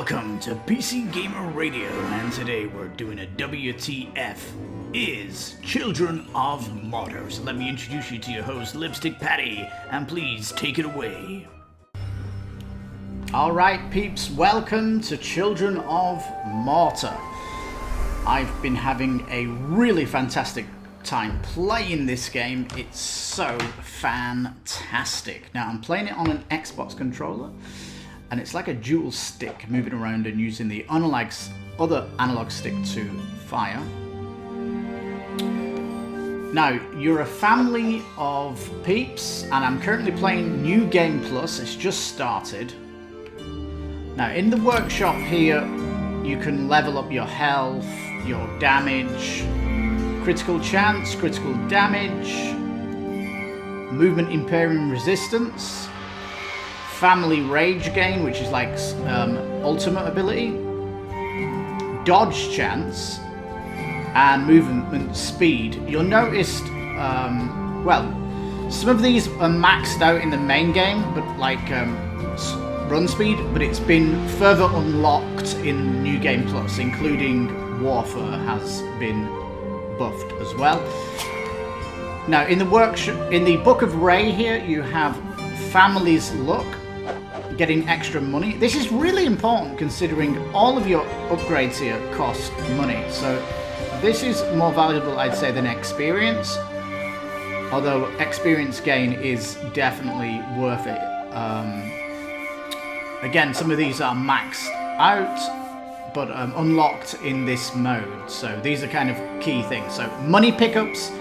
Welcome to PCGamer Radio, and today we're doing a WTF is Children of Morta. So let me introduce you to your host, Lipstickpaddy, and please take it away. Alright peeps, welcome to Children of Morta. I've been having a really fantastic time playing this game. It's so fantastic. Now I'm playing it on an Xbox controller, and it's like a dual stick, moving around and using the other analog stick to fire. Now, you're a family of peeps, and I'm currently playing New Game Plus. It's just started. Now, in the workshop here, you can level up your health, your damage, critical chance, critical damage, movement impairing resistance, family rage gain, which is like ultimate ability, dodge chance, and movement speed. You'll notice, well, some of these are maxed out in the main game, but like run speed, but it's been further unlocked in New Game Plus, including warfare has been buffed as well. Now, in the workshop, in the Book of Ray here, you have Family's Luck, getting extra money. This is really important considering all of your upgrades here cost money. So this is more valuable, I'd say, than experience. Although experience gain is definitely worth it. Again, some of these are maxed out, but unlocked in this mode. So these are kind of key things. So money pickups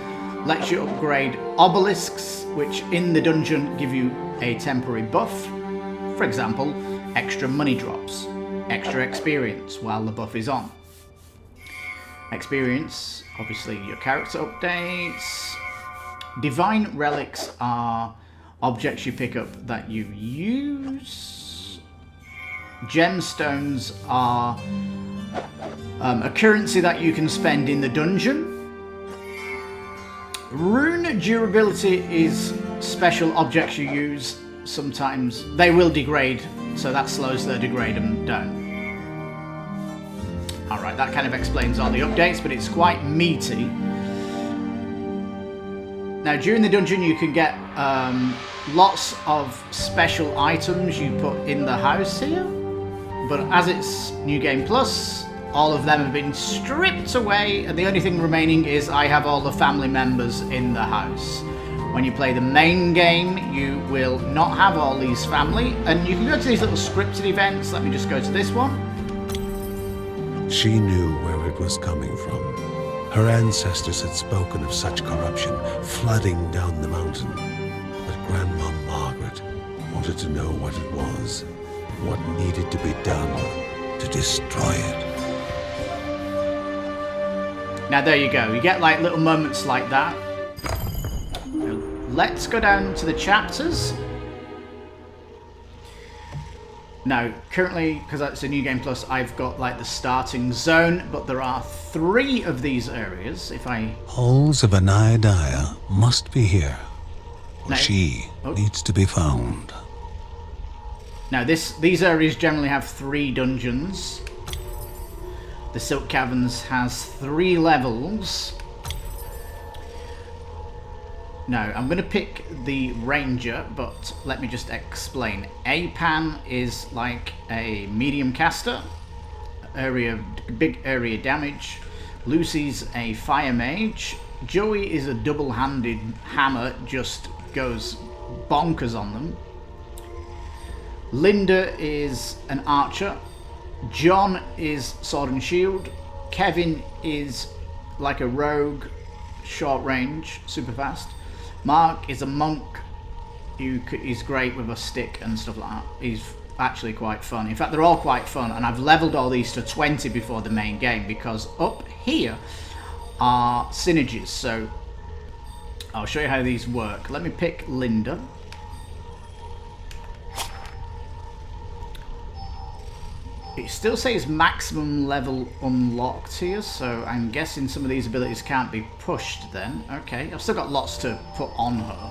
lets you upgrade obelisks, which in the dungeon give you a temporary buff. For example, extra money drops, extra experience while the buff is on. Experience, obviously your character updates. Divine relics are objects you pick up that you use. Gemstones are a currency that you can spend in the dungeon. Rune durability is special objects you use. Sometimes they will degrade, so that slows their degrade them down. Alright, that kind of explains all the updates, but it's quite meaty. Now, during the dungeon you can get lots of special items you put in the house here, but as it's New Game Plus, all of them have been stripped away, and the only thing remaining is I have all the family members in the house. When you play the main game, you will not have all these family, and you can go to these little scripted events. Let me just go to this one. She knew where it was coming from. Her ancestors had spoken of such corruption flooding down the mountain. But Grandma Margaret wanted to know what it was, what needed to be done to destroy it. Now there you go. You get like little moments like that. Let's go down to the chapters. Now, currently, because it's a New Game Plus, I've got like the starting zone, but there are 3 of these areas. If I... Halls of Anaiadaya must be here. Now, she needs to be found. Now, these areas generally have 3 dungeons. The Silk Caverns has 3 levels. Now, I'm going to pick the Ranger, but let me just explain. Apan is like a medium caster, big area damage. Lucy's a fire mage. Joey is a double-handed hammer, just goes bonkers on them. Linda is an archer. John is sword and shield. Kevin is like a rogue, short range, super fast. Mark is a monk. He's great with a stick and stuff like that. He's actually quite fun. In fact, they're all quite fun, and I've leveled all these to 20 before the main game, because up here are synergies. So I'll show you how these work. Let me pick Linda. It still says maximum level unlocked here, so I'm guessing some of these abilities can't be pushed then. Okay, I've still got lots to put on her.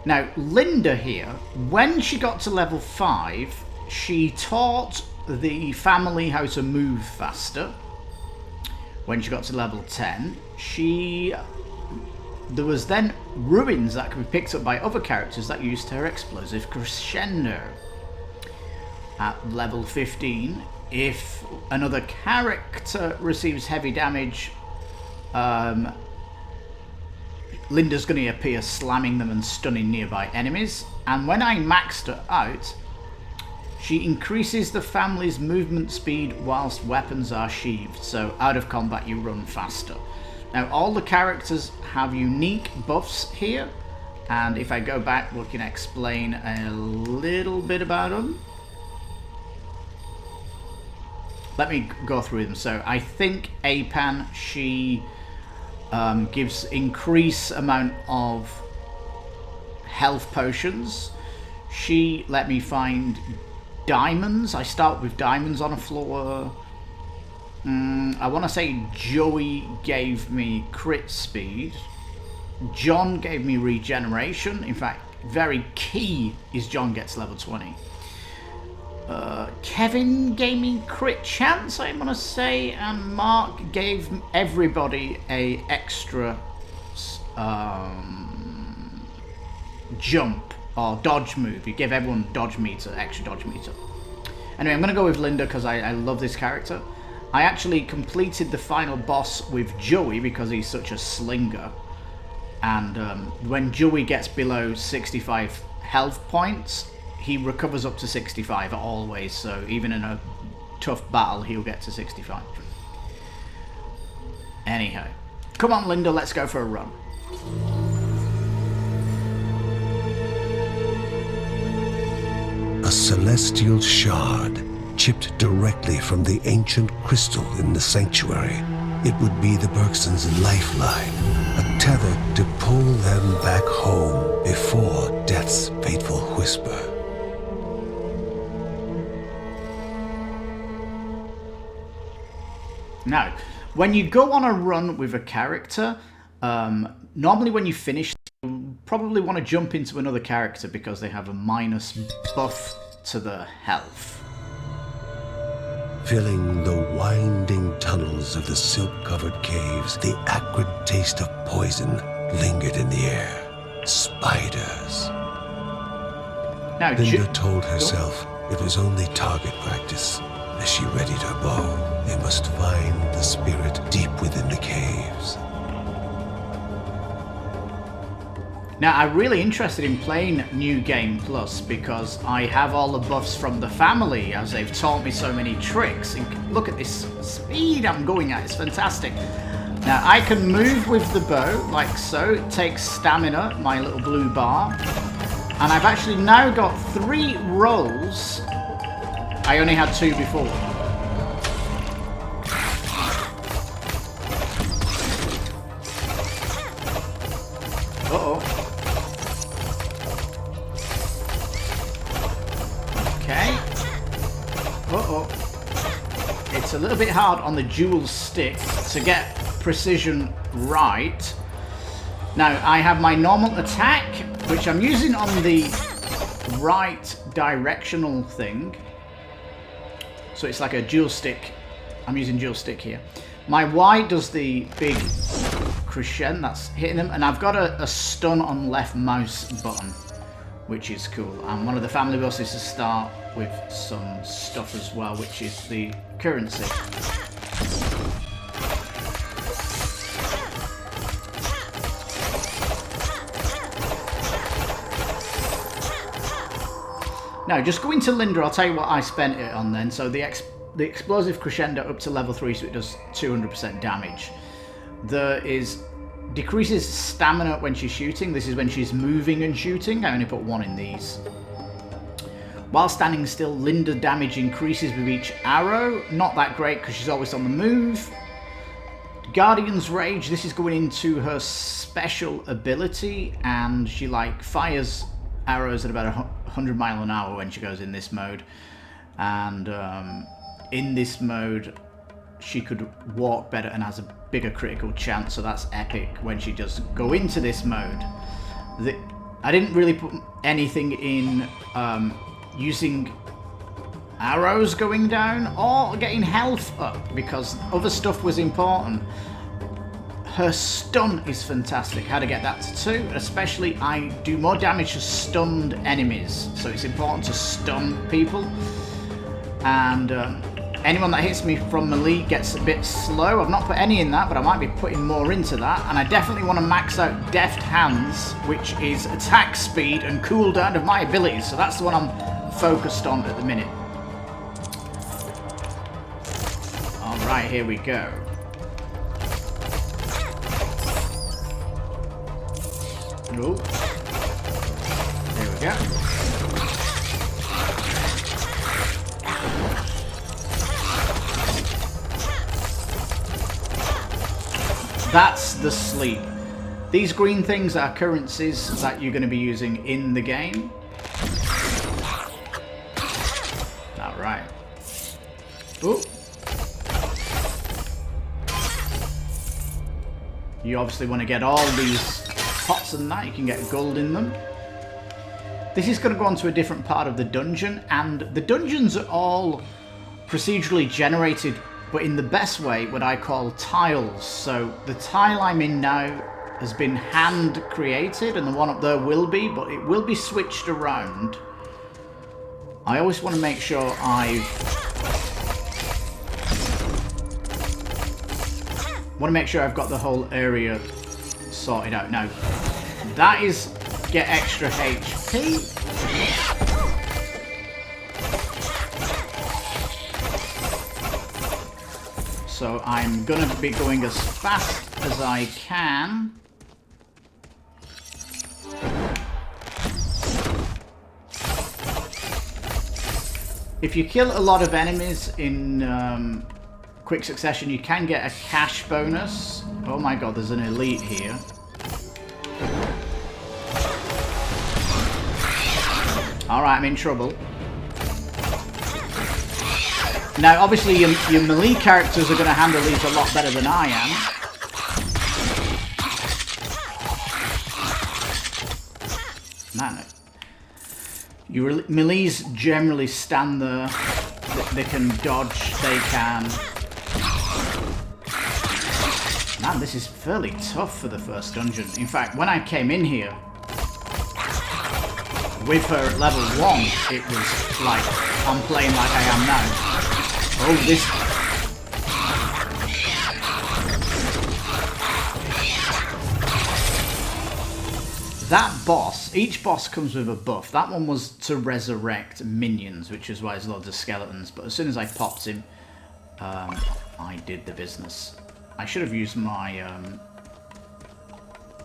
Now, Linda here, when she got to level 5, she taught the family how to move faster when she got to level 10. There was then ruins that could be picked up by other characters that used her explosive crescendo. At level 15, if another character receives heavy damage, Linda's going to appear slamming them and stunning nearby enemies. And when I maxed her out, she increases the family's movement speed whilst weapons are sheathed. So out of combat you run faster. Now all the characters have unique buffs here. And if I go back, we can explain a little bit about them. Let me go through them. So I think Apan, she gives increased amount of health potions. She let me find diamonds. I start with diamonds on a floor. I want to say Joey gave me crit speed. John gave me regeneration. In fact, very key is John gets level 20. Kevin gave me crit chance, I want to say, and Mark gave everybody a extra jump or dodge move. He gave everyone dodge meter, extra dodge meter. Anyway, I'm going to go with Linda because I love this character. I actually completed the final boss with Joey because he's such a slinger. And when Joey gets below 65 health points, he recovers up to 65 always, so even in a tough battle, he'll get to 65. Anyhow, come on, Linda, let's go for a run. A celestial shard, chipped directly from the ancient crystal in the sanctuary. It would be the Bergsons' lifeline, a tether to pull them back home before death's fateful whisper. Now, when you go on a run with a character, normally when you finish, you probably want to jump into another character because they have a minus buff to the health. Filling the winding tunnels of the silk-covered caves, the acrid taste of poison lingered in the air. Spiders. Now, Linda told herself it was only target practice. As she readied her bow, they must find the spirit deep within the caves. Now, I'm really interested in playing New Game Plus because I have all the buffs from the family as they've taught me so many tricks. And look at this speed I'm going at, it's fantastic. Now, I can move with the bow like so. It takes stamina, my little blue bar. And I've actually now got 3 rolls. I only had 2 before. Uh-oh. Okay. Uh-oh. It's a little bit hard on the dual stick to get precision right. Now, I have my normal attack, which I'm using on the right directional thing. So it's like a dual stick. I'm using dual stick here. My Y does the big crescendo, that's hitting them. And I've got a stun on left mouse button, which is cool. And one of the family bosses to start with some stuff as well, which is the currency. Now, just going to Linda, I'll tell you what I spent it on then. So the explosive crescendo up to level 3, so it does 200% damage. There is decreases stamina when she's shooting. This is when she's moving and shooting. I only put 1 in these. While standing still, Linda damage increases with each arrow. Not that great because she's always on the move. Guardian's Rage, this is going into her special ability, and she like fires arrows at about 100 miles an hour when she goes in this mode. And in this mode she could walk better and has a bigger critical chance, so that's epic when she does go into this mode. I didn't really put anything in using arrows going down or getting health up because other stuff was important. Her stun is fantastic. How to get that to 2. Especially I do more damage to stunned enemies. So it's important to stun people. And anyone that hits me from melee gets a bit slow. I've not put any in that, but I might be putting more into that. And I definitely want to max out Deft Hands, which is attack speed and cooldown of my abilities. So that's the one I'm focused on at the minute. Alright, here we go. Oh. There we go. That's the sleep. These green things are currencies that you're going to be using in the game. Alright. Oh. You obviously want to get all these pots and that. You can get gold in them. This is going to go on to a different part of the dungeon, and the dungeons are all procedurally generated, but in the best way, what I call tiles. So the tile I'm in now has been hand created, and the one up there will be, but it will be switched around. I always want to make sure I've got the whole area sorted out. Now, that is get extra HP. So I'm going to be going as fast as I can. If you kill a lot of enemies in quick succession, you can get a cash bonus. Oh my god, there's an elite here. Alright, I'm in trouble. Now, obviously, your melee characters are going to handle these a lot better than I am. Man, your melees generally stand there. They can dodge, they can... Man, this is fairly tough for the first dungeon. In fact, when I came in here, with her at level 1, it was like, I'm playing like I am now. Oh, this... That boss, each boss comes with a buff. That one was to resurrect minions, which is why there's loads of skeletons. But as soon as I popped him, I did the business. I should have used my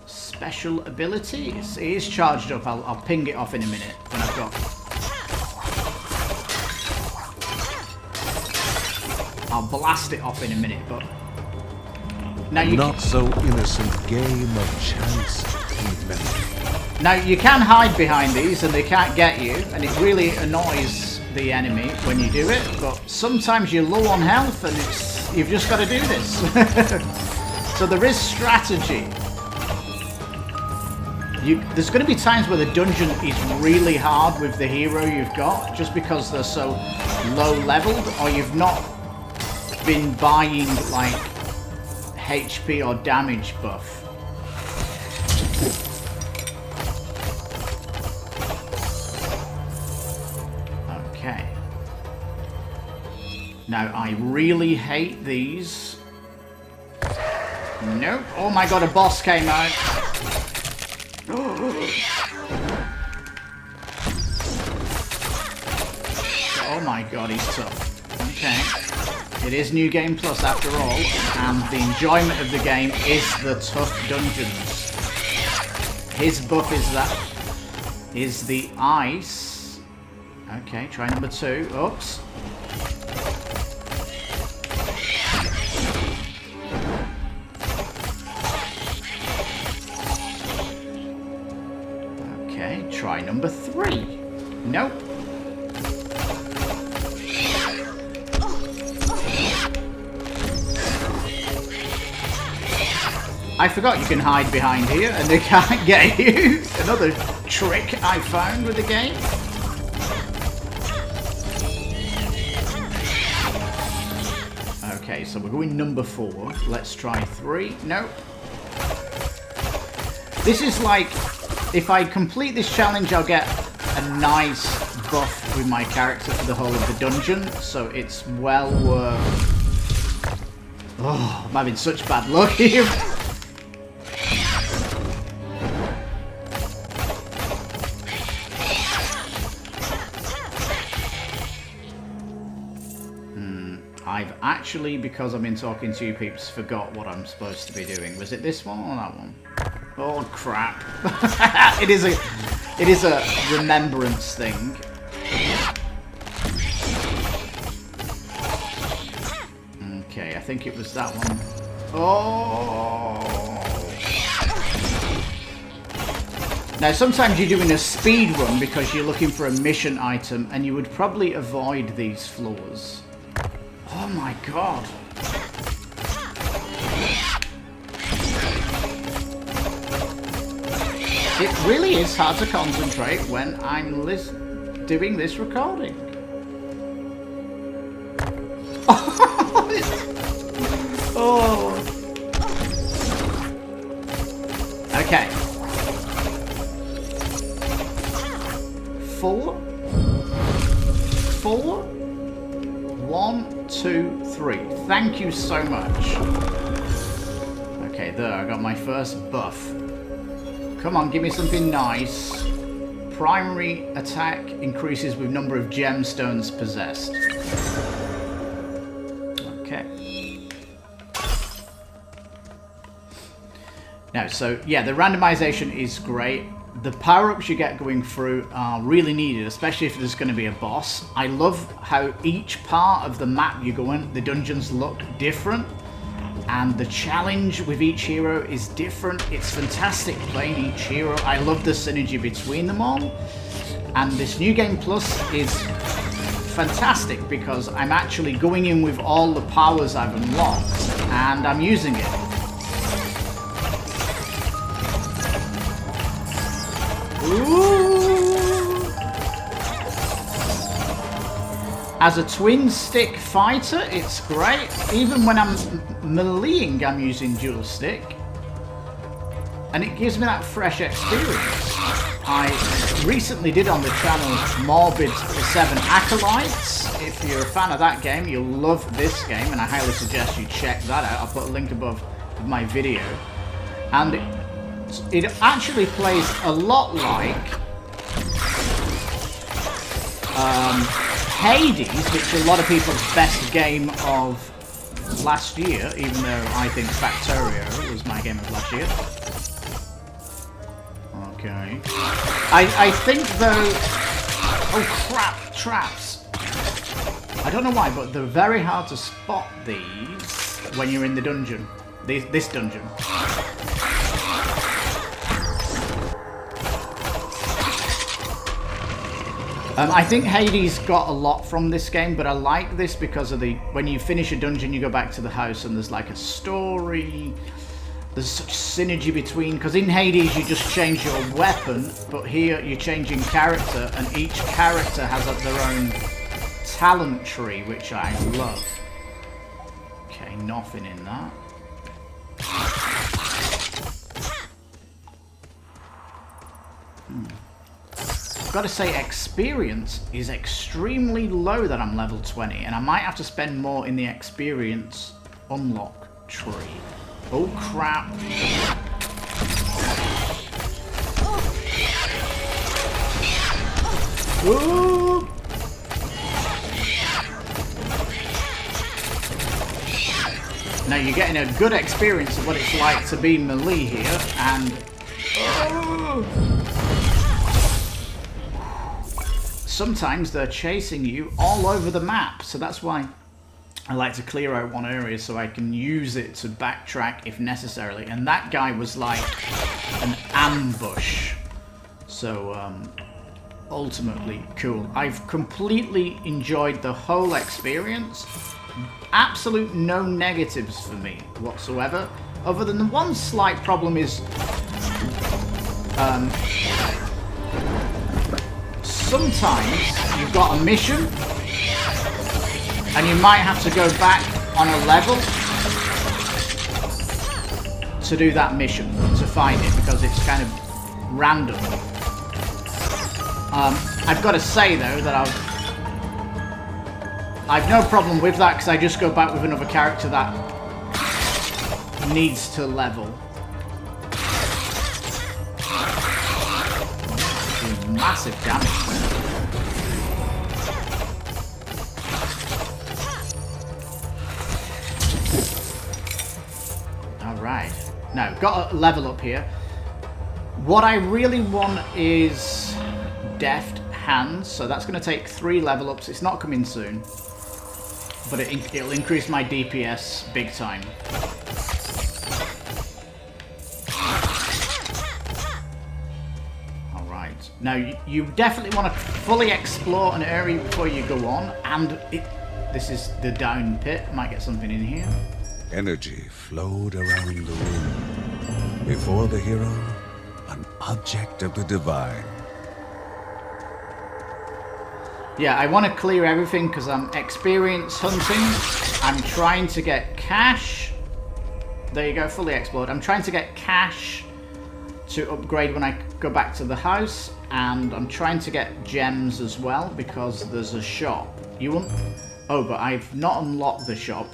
special ability. It is charged up. I'll ping it off in a minute when I've got... I'll blast it off in a minute, but... Now you Not so innocent game of chance and memory. Now you can hide behind these and they can't get you, and it really annoys the enemy when you do it, but sometimes you're low on health and you've just got to do this. So there is strategy. There's going to be times where the dungeon is really hard with the hero you've got, just because they're so low leveled, or you've not been buying like HP or damage buff. Okay. Now I really hate these. Nope. Oh my god, a boss came out. Oh my god, he's tough. Okay. It is New Game Plus after all, and the enjoyment of the game is the tough dungeons. His buff is the ice. Okay, try number 2. Oops. Okay, try number 3. Nope. I forgot you can hide behind here and they can't get you. Another trick I found with the game. Okay, so we're going number 4. Let's try 3. Nope. This is like, if I complete this challenge, I'll get a nice buff with my character for the whole of the dungeon. So it's well worth... Oh, I'm having such bad luck here. I've actually, because I've been talking to you peeps, forgot what I'm supposed to be doing. Was it this one or that one? Oh crap. It is a remembrance thing. Okay, I think it was that one. Oh. Now sometimes you're doing a speed run because you're looking for a mission item and you would probably avoid these floors. Oh my god. It really is hard to concentrate when I'm doing this recording. Oh. Okay. 4. 1, 2, 3. Thank you so much. Okay, there, I got my first buff. Come on, give me something nice. Primary attack increases with number of gemstones possessed. Okay. Now, so, yeah, the randomization is great. The power-ups you get going through are really needed, especially if there's going to be a boss. I love how each part of the map you go in, the dungeons look different, and the challenge with each hero is different. It's fantastic playing each hero. I love the synergy between them all, and this New Game Plus is fantastic because I'm actually going in with all the powers I've unlocked, and I'm using it. Ooh. As a twin stick fighter, it's great. Even when I'm meleeing, I'm using dual stick. And it gives me that fresh experience. I recently did on the channel Morbid The Seven Acolytes. If you're a fan of that game, you'll love this game, and I highly suggest you check that out. I'll put a link above my video. And it actually plays a lot like Hades, which a lot of people's best game of last year, even though I think Factorio was my game of last year. Okay. I think though... Oh crap, traps. I don't know why, but they're very hard to spot these when you're in the dungeon. This dungeon. I think Hades got a lot from this game, but I like this because of when you finish a dungeon, you go back to the house and there's like a story. There's such synergy between, because in Hades you just change your weapon, but here you're changing character, and each character has their own talent tree, which I love. Okay, nothing in that. I've got to say, experience is extremely low that I'm level 20, and I might have to spend more in the experience unlock tree. Oh crap. Ooh. Now you're getting a good experience of what it's like to be melee here, and... Oh. Sometimes they're chasing you all over the map, so that's why I like to clear out one area so I can use it to backtrack if necessarily. And that guy was like an ambush. So, ultimately cool. I've completely enjoyed the whole experience. Absolute no negatives for me whatsoever. Other than the one slight problem is... sometimes you've got a mission and you might have to go back on a level to do that mission, to find it, because it's kind of random. I've got to say though that I've no problem with that, because I just go back with another character that needs to level. Doing massive damage there. Alright. Now, got a level up here. What I really want is Deft Hands, so that's going to take 3 level ups. It's not coming soon, but it'll increase my DPS big time. Alright. Now, you definitely want to fully explore an area before you go on, and this is the down pit. Might get something in here. Energy flowed around the room. Before the hero, an object of the divine. Yeah, I want to clear everything because I'm experience hunting. I'm trying to get cash. There you go, fully explored. I'm trying to get cash to upgrade when I go back to the house. And I'm trying to get gems as well because there's a shop. You want... Oh, but I've not unlocked the shop.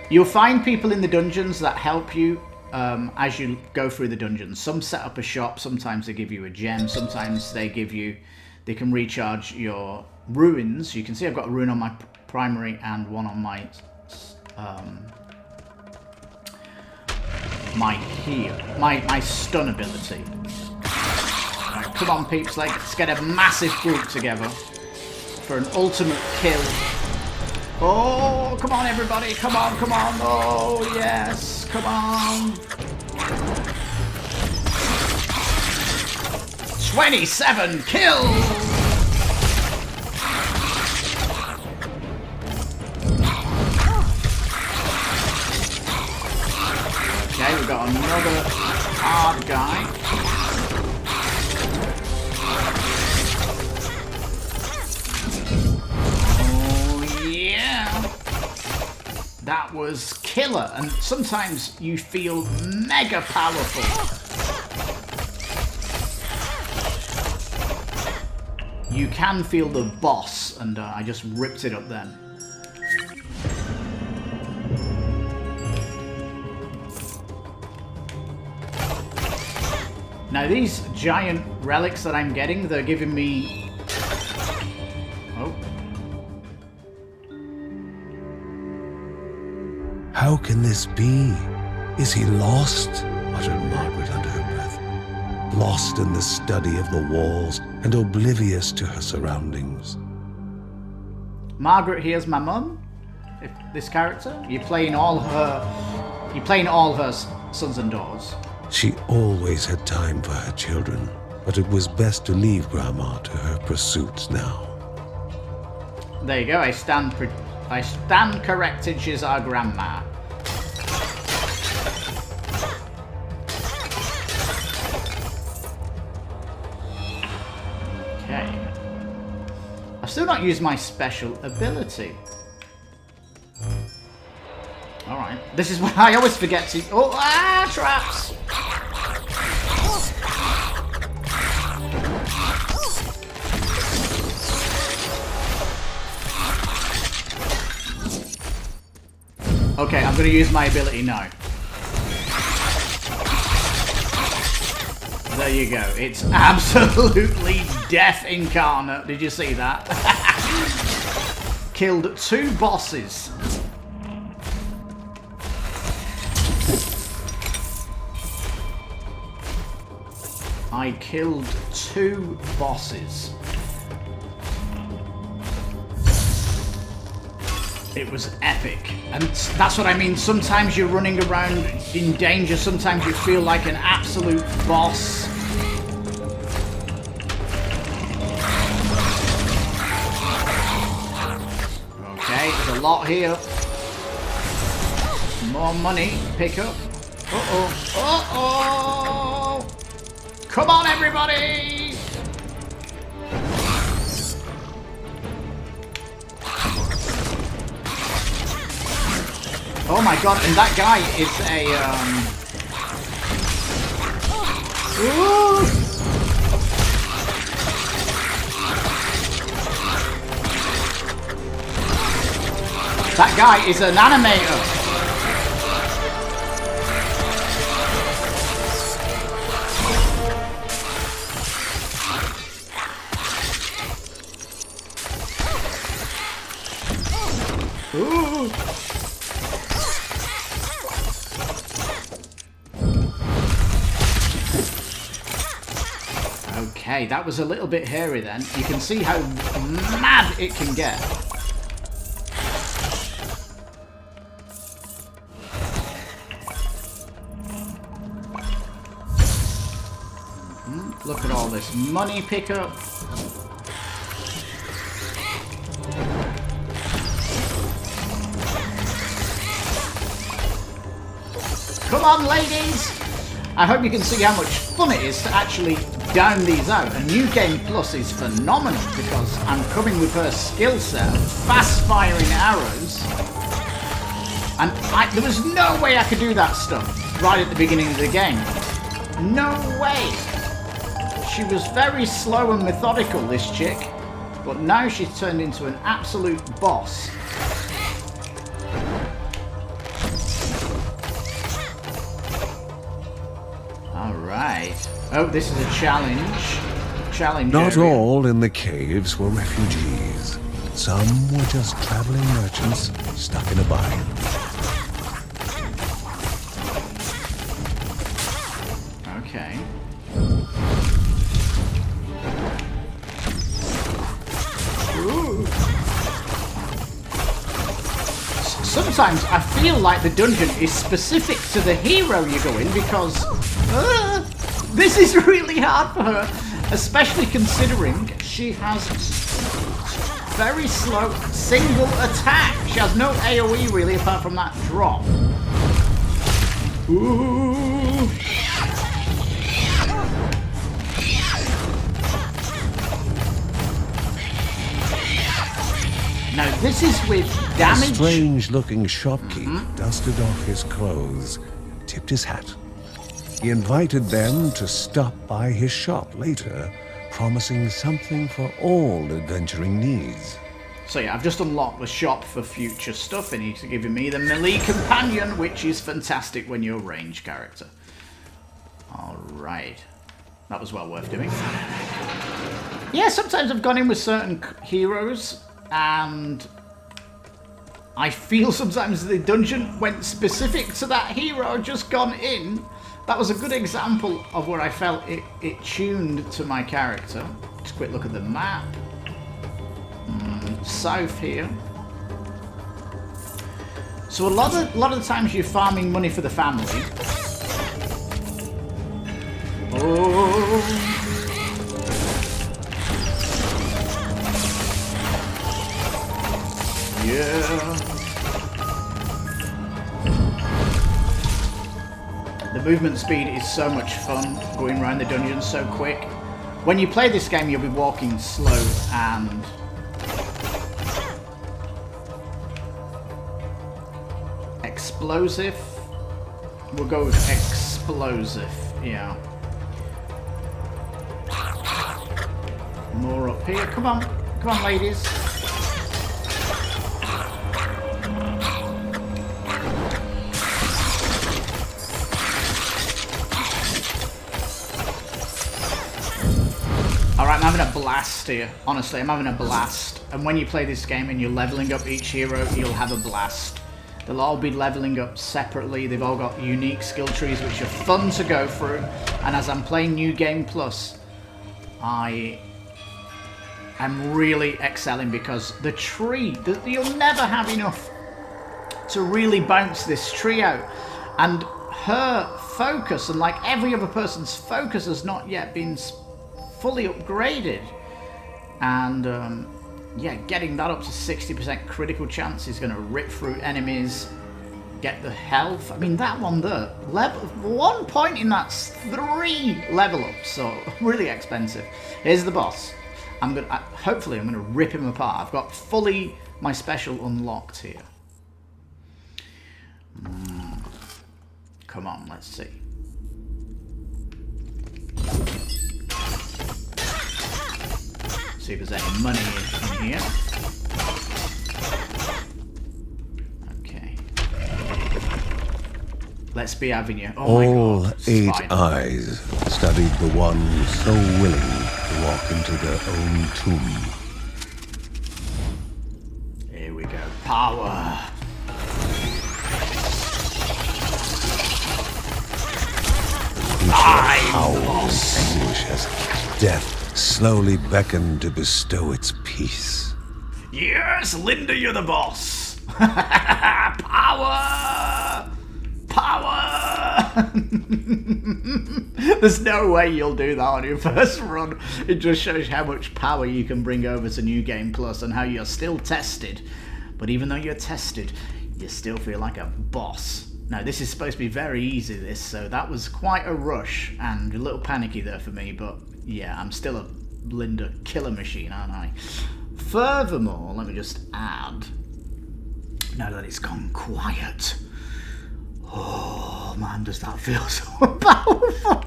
You'll find people in the dungeons that help you as you go through the dungeons. Some set up a shop, sometimes they give you a gem, sometimes they can recharge your ruins. You can see I've got a rune on my primary and one on my my stun ability. Right, come on peeps, let's get a massive group together for an ultimate kill. Oh, come on everybody, come on, come on. Oh, yes, come on. 27 kills! Okay, we've got another hard guy. That was killer, and sometimes you feel mega powerful. You can feel the boss, and I just ripped it up then. Now these giant relics that I'm getting, they're giving me... Oh. How can this be? Is he lost? Muttered Margaret under her breath. Lost in the study of the walls and oblivious to her surroundings. Margaret here's my mum. This character, you're playing all her sons and daughters. She always had time for her children, but it was best to leave Grandma to her pursuits now. There you go. I stand corrected. She's our grandma. Okay. I've still not used my special ability. Alright. This is what I always forget to... Oh, traps! Okay, I'm going to use my ability now. There you go. It's absolutely death incarnate. Did you see that? Killed 2 bosses. I killed 2 bosses. It was epic. And that's what I mean. Sometimes you're running around in danger. Sometimes you feel like an absolute boss. Okay, there's a lot here. More money. Pick up. Uh-oh. Uh-oh. Come on, everybody! Oh my god, and that guy is a, Ooh! That guy is an animator. Ooh. Okay, that was a little bit hairy then. You can see how mad it can get. Look at all this money pickup. Come on, ladies! I hope you can see how much fun it is to actually down these out. And New Game Plus is phenomenal because I'm coming with her skill set of fast-firing arrows. And there was no way I could do that stuff right at the beginning of the game. No way! She was very slow and methodical, this chick. But now she's turned into an absolute boss. Alright. Oh, this is a challenge. Not area. all in the caves were refugees. Some were just traveling merchants stuck in a bind. Okay. Ooh. Sometimes I feel like the dungeon is specific to the hero you go in because this is really hard for her, especially considering she has very slow single attack. She has no AoE really apart from that drop. Ooh. Now this is with damage. A strange-looking shopkeep dusted off his clothes, tipped his hat. He invited them to stop by his shop later, promising something for all adventuring needs. So yeah, I've just unlocked the shop for future stuff, and he's giving me the melee companion, which is fantastic when you're a range character. Alright. That was well worth doing. Yeah, sometimes I've gone in with certain heroes, and I feel sometimes the dungeon went specific to that hero just gone in. That was a good example of where I felt it tuned to my character. Just a quick look at the map. South here. So a lot of the times you're farming money for the family. Oh. Yeah. The movement speed is so much fun, going around the dungeon so quick. When you play this game, you'll be walking slow and explosive. We'll go with explosive, yeah. More up here. Come on, ladies. Alright, I'm having a blast here. Honestly, I'm having a blast. And when you play this game and you're leveling up each hero, you'll have a blast. They'll all be leveling up separately. They've all got unique skill trees which are fun to go through. And as I'm playing New Game Plus, I am really excelling because the tree, you'll never have enough to really bounce this tree out. And her focus, and like every other person's focus, has not yet been fully upgraded. And yeah, getting that up to 60% critical chance is going to rip through enemies, get the health. I mean, that one there, one point in that's 3 level ups, so really expensive. Here's the boss. Hopefully I'm gonna rip him apart. I've got fully my special unlocked here. Come on, let's see. See if there's any money in here. Okay. Let's be having you. Oh All my God, 8 spider. eyes studied the one so willing to walk into their own tomb. Here we go. Power. Howls in anguish as death slowly beckoned to bestow its peace. Yes, Linda, you're the boss. Power! Power! There's no way you'll do that on your first run. It just shows how much power you can bring over to New Game Plus and how you're still tested. But even though you're tested, you still feel like a boss. Now, this is supposed to be very easy, this, so that was quite a rush and a little panicky there for me, but yeah, I'm still a Linda killer machine, aren't I? Furthermore, let me just add, now that it's gone quiet, oh man, does that feel so powerful.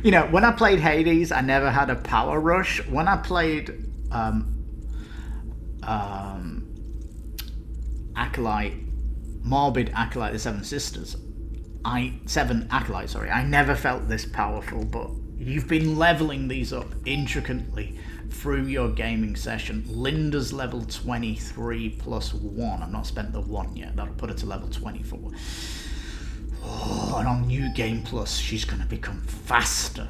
You know, when I played Hades, I never had a power rush. When I played Morbid Acolyte the Seven Acolytes, I never felt this powerful, but you've been leveling these up intricately through your gaming session. Linda's level 23 plus 1. I've not spent the 1 yet. That'll put her to level 24. Oh, and on New Game Plus, she's going to become faster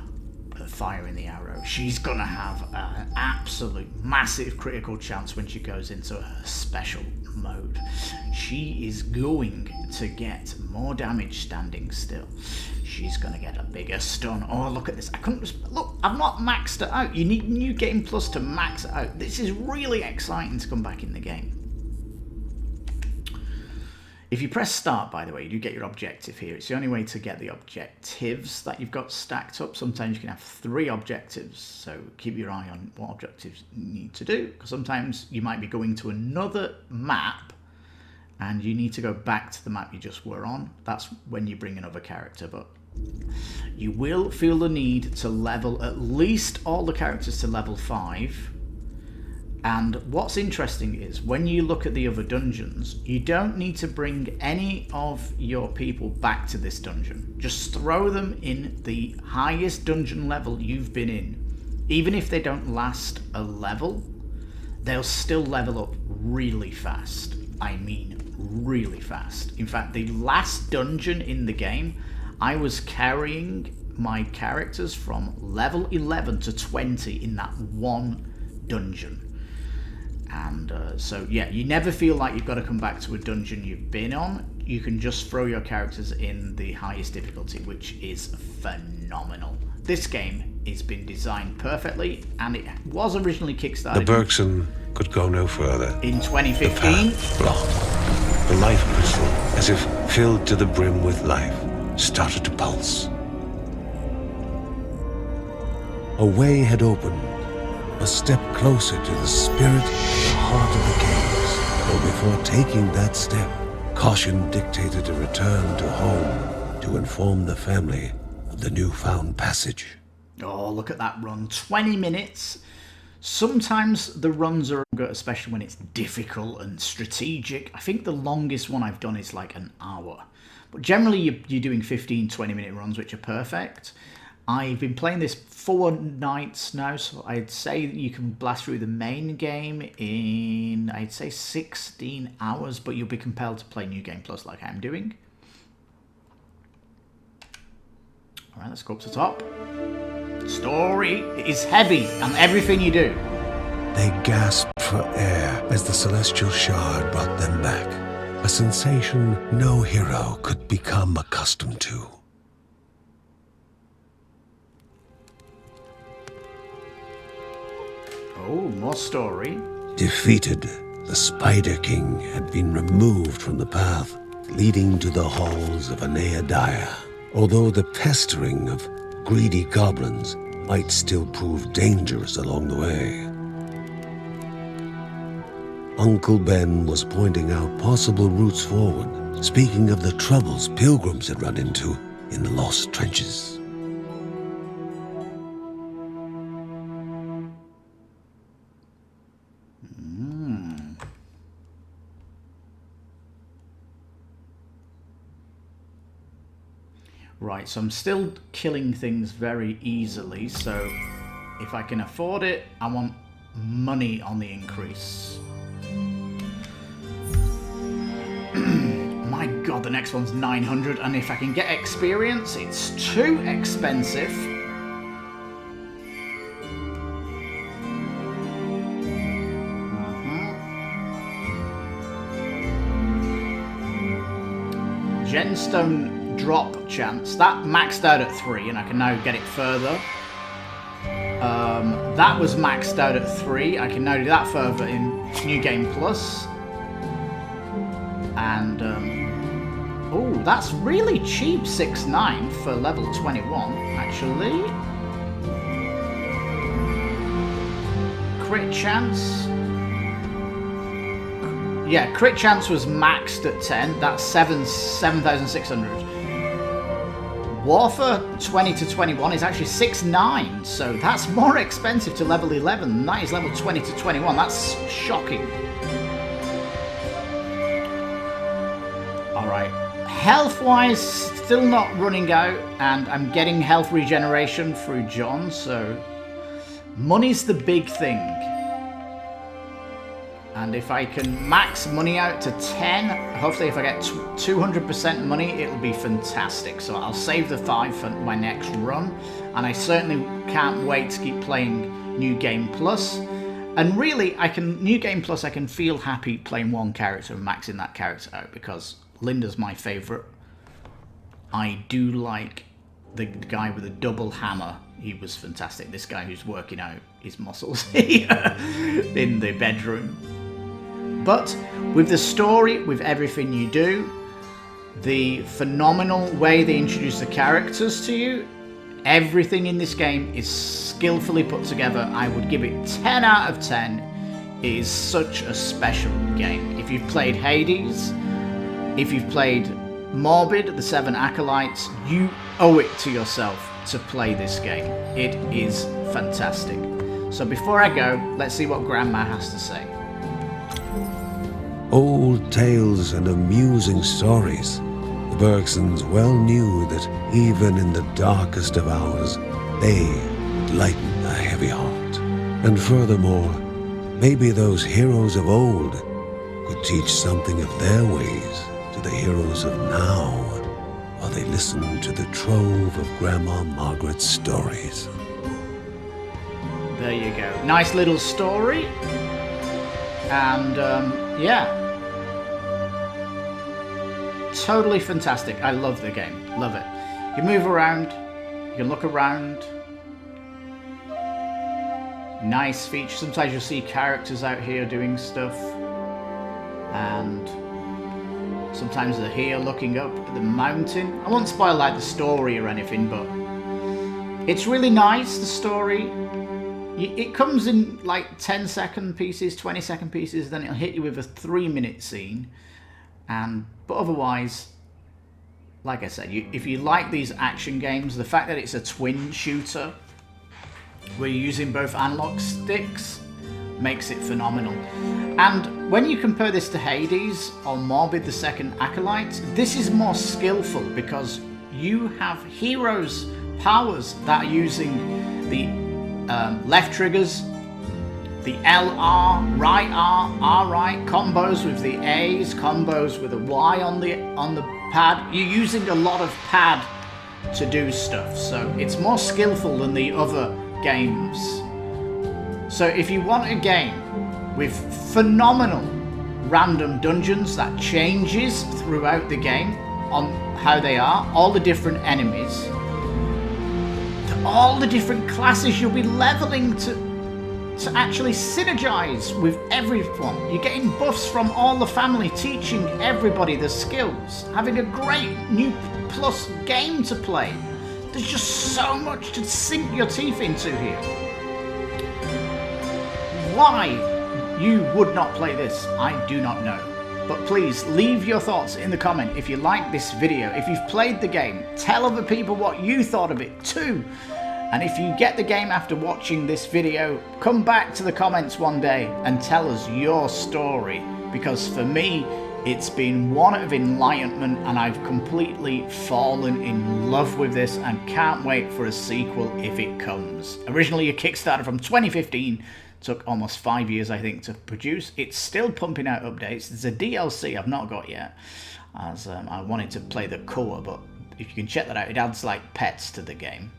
at firing the arrow. She's going to have an absolute massive critical chance when she goes into her special mode. She is going to get more damage standing still. She's going to get a bigger stun. Oh, look at this. I couldn't just... Look, I've not maxed it out. You need New Game Plus to max it out. This is really exciting to come back in the game. If you press start, by the way, you do get your objective here. It's the only way to get the objectives that you've got stacked up. Sometimes you can have 3 objectives, so keep your eye on what objectives you need to do, because sometimes you might be going to another map and you need to go back to the map you just were on. That's when you bring another character, but you will feel the need to level at least all the characters to level 5. And what's interesting is when you look at the other dungeons, you don't need to bring any of your people back to this dungeon. Just throw them in the highest dungeon level you've been in. Even if they don't last a level, they'll still level up really fast. I mean, really fast. In fact, the last dungeon in the game, I was carrying my characters from level 11 to 20 in that one dungeon. And so yeah, you never feel like you've got to come back to a dungeon you've been on. You can just throw your characters in the highest difficulty, which is phenomenal. This game has been designed perfectly, and it was originally kickstarted. The Bergson could go no further. In 2015. The path blocked. The life crystal, as if filled to the brim with life, started to pulse. A way had opened. A step closer to the spirit at the heart of the caves. Though before taking that step, caution dictated a return to home to inform the family of the newfound passage. Oh, look at that run. 20 minutes. Sometimes the runs are good, especially when it's difficult and strategic. I think the longest one I've done is like an hour. But generally you're doing 15, 20-minute runs, which are perfect. I've been playing this 4 nights now, so I'd say that you can blast through the main game in, I'd say, 16 hours, but you'll be compelled to play New Game Plus like I'm doing. Alright, let's go up to the top. Story is heavy, and everything you do. They gasped for air as the celestial shard brought them back. A sensation no hero could become accustomed to. Oh, more story. Defeated, the Spider King had been removed from the path leading to the halls of Aneadiah. Although the pestering of greedy goblins might still prove dangerous along the way. Uncle Ben was pointing out possible routes forward, speaking of the troubles pilgrims had run into in the lost trenches. Right, so I'm still killing things very easily, so if I can afford it, I want money on the increase. My god, the next one's 900, and if I can get experience, it's too expensive. Gemstone drop chance, that maxed out at 3, and I can now get it further. That was maxed out at 3, I can now do that further in New Game Plus. And oh, that's really cheap, 6.9 for level 21 actually. Crit chance, yeah, crit chance was maxed at 10, that's 7,600. Warfare 20 to 21 is actually 6.9, so that's more expensive to level 11 than that is level 20 to 21. That's shocking. Alright, health-wise, still not running out, and I'm getting health regeneration through John, so money's the big thing. And if I can max money out to 10, hopefully if I get 200% money, it'll be fantastic. So I'll save the 5 for my next run. And I certainly can't wait to keep playing New Game Plus. And really, New Game Plus, I can feel happy playing one character and maxing that character out, because Linda's my favourite. I do like the guy with the double hammer. He was fantastic. This guy who's working out his muscles here in the bedroom. But with the story, with everything you do, the phenomenal way they introduce the characters to you, everything in this game is skillfully put together. I would give it 10 out of 10. It is such a special game. If you've played Hades, if you've played Morbid The Seven Acolytes, you owe it to yourself to play this game. It is fantastic. So before I go, let's see what Grandma has to say. Old tales and amusing stories. The Bergsons well knew that even in the darkest of hours, they would lighten a heavy heart. And furthermore, maybe those heroes of old could teach something of their ways to the heroes of now, while they listen to the trove of Grandma Margaret's stories. There you go. Nice little story. And yeah, totally fantastic. I love the game, love it. You move around, you can look around. Nice feature. Sometimes you'll see characters out here doing stuff, and sometimes they're here looking up at the mountain. I won't spoil like the story or anything, but it's really nice, the story. It comes in like 10-second pieces, 20-second pieces, then it'll hit you with a 3-minute scene. But otherwise, like I said, if you like these action games, the fact that it's a twin shooter, where you're using both analog sticks, makes it phenomenal. And when you compare this to Hades or Morbid The Seven Acolytes, this is more skillful because you have heroes' powers that are using the left triggers, the LR, right R, R right, combos with the A's, combos with a Y on the pad. You're using a lot of pad to do stuff, so it's more skillful than the other games. So if you want a game with phenomenal random dungeons that changes throughout the game on how they are, all the different enemies, all the different classes you'll be leveling to actually synergize with everyone. You're getting buffs from all the family, teaching everybody the skills, having a great new plus game to play. There's just so much to sink your teeth into here. Why you would not play this. I do not know. But please leave your thoughts in the comment if you like this video. If you've played the game, tell other people what you thought of it too. And if you get the game after watching this video, come back to the comments one day and tell us your story. Because for me, it's been one of enlightenment and I've completely fallen in love with this and can't wait for a sequel if it comes. Originally a Kickstarter from 2015, took almost 5 years I think to produce. It's still pumping out updates. There's a DLC I've not got yet, as I wanted to play the core, but if you can check that out, it adds like pets to the game.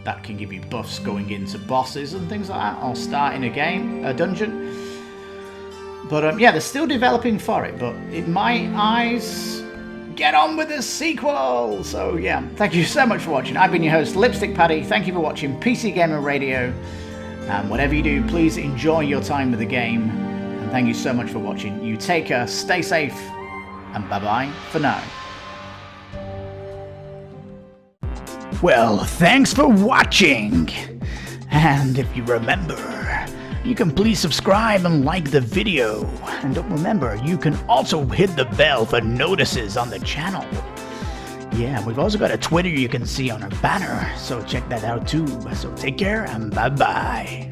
That can give you buffs going into bosses and things like that, or starting a dungeon. But yeah, they're still developing for it, but in my eyes, get on with the sequel! So yeah, thank you so much for watching. I've been your host, Lipstickpaddy. Thank you for watching PCGamer Radio. And whatever you do, please enjoy your time with the game. And thank you so much for watching. You take care, stay safe, and bye-bye for now. Well, thanks for watching. And if you remember, you can please subscribe and like the video. And don't remember, you can also hit the bell for notices on the channel. Yeah, we've also got a Twitter you can see on our banner, so check that out too. So take care and bye-bye.